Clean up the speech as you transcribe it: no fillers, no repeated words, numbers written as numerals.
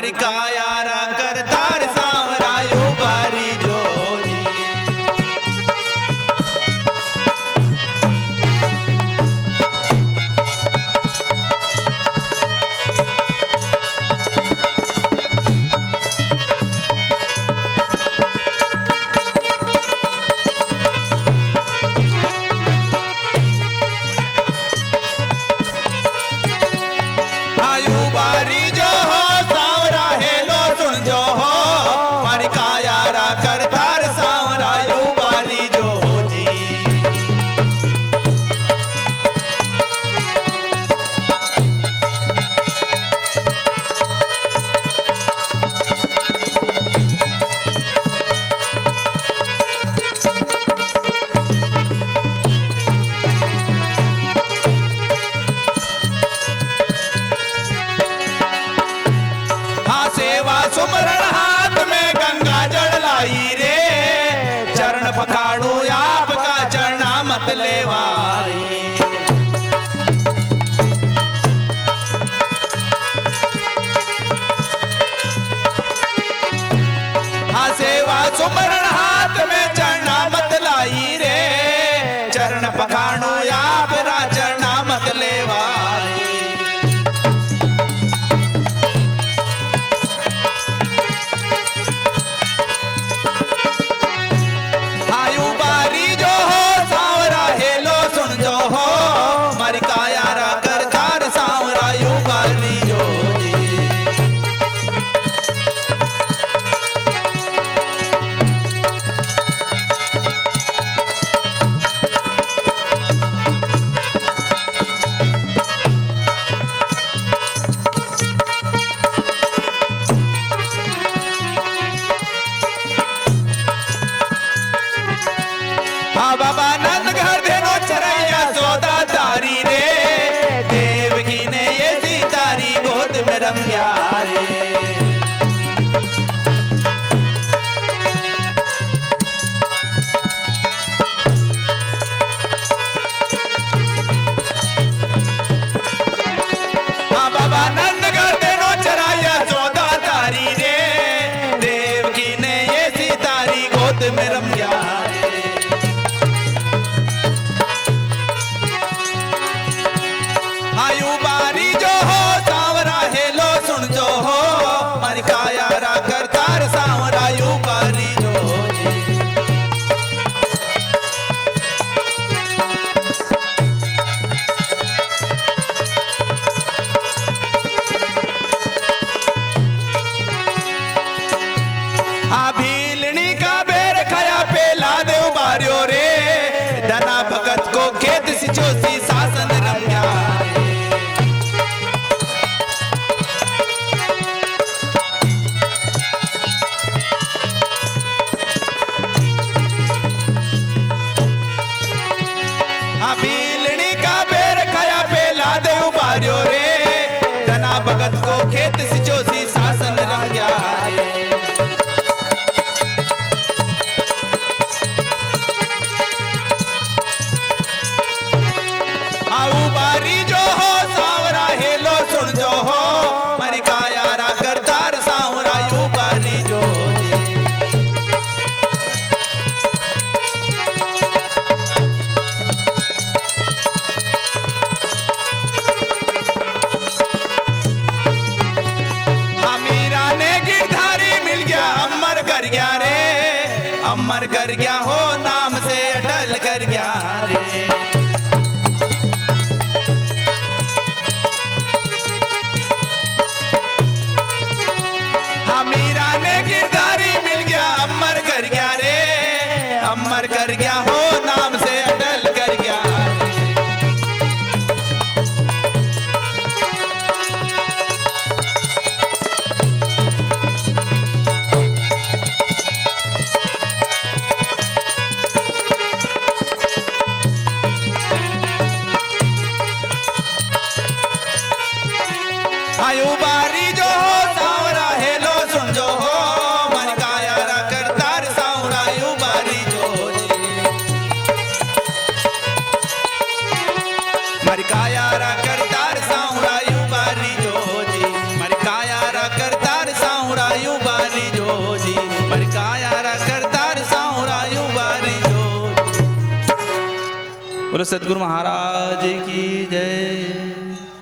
मारी कायारा करतार सांवरायो बारी जोजी। आयु बारी जो हो सांवरा हेलो सुन जो हो मारी कायारा करतार सांवरायो बारी जोजी। हाँ सेवा सुमरण हाथ में गंगा जल लाई रे, चरण पखाड़ू आपका चरना मत लेवाई। हाँ सेवा सुमरण हाथ में चरना मत लाई रे, चरण पखाड़ू आपका चरना मत लेवाई। आयु बारी जो हो सांवरा हेलो सुन जो हो मारी कायारा करतार सांवरायो बारी जोजी। हाँ बाबा नंद घर देनो चरैया सौदा तारी रे, देवकी ने ये सीतारी गोद में रंग्या रे। हाँ बाबा नंद घर देनो चरैया सौदा तारी रे, देवकी ने ये सीतारी गोद में रंग्या रे। आयु बारी जो हो सांवरा हेलो सुन जो हो मारी कायारा करतार सांवरायो बारी जोजी। हाँ भीलनी का बेर खया पेला देव बारियो रे, धना भगत को खेत सिचोसी शासन रम्या रे। हाँ भीलनी का बेर खया पेला देव बारियो रे, धना भगत को खेत सिचोसी शासन रम्या रे। आयु बारी जो हो सांवरा हेलो सुन जो हो मारी कायारा करतार सांवरायो बारी जोजी। हाँ मीरा ने गिरधारी मिल गया अमर कर गया रे, अमर कर गया हो नाम से अटल कर गया रे। हाँ मीरा ने गिरधारी मिल गया अमर कर गया रे, अमर कर गया हो नाम से अटल कर गया रे। आयु बारी जो हो सांवरा हेलो सुन जो हो मारी कायारा करतार सांवरायो बारी जोजी। मारी कायारा करतार सांवरायो बारी जोजी, मारी कायारा करतार करतार सांवरायु बारी जो। बोलो सतगुरु महाराज की जय।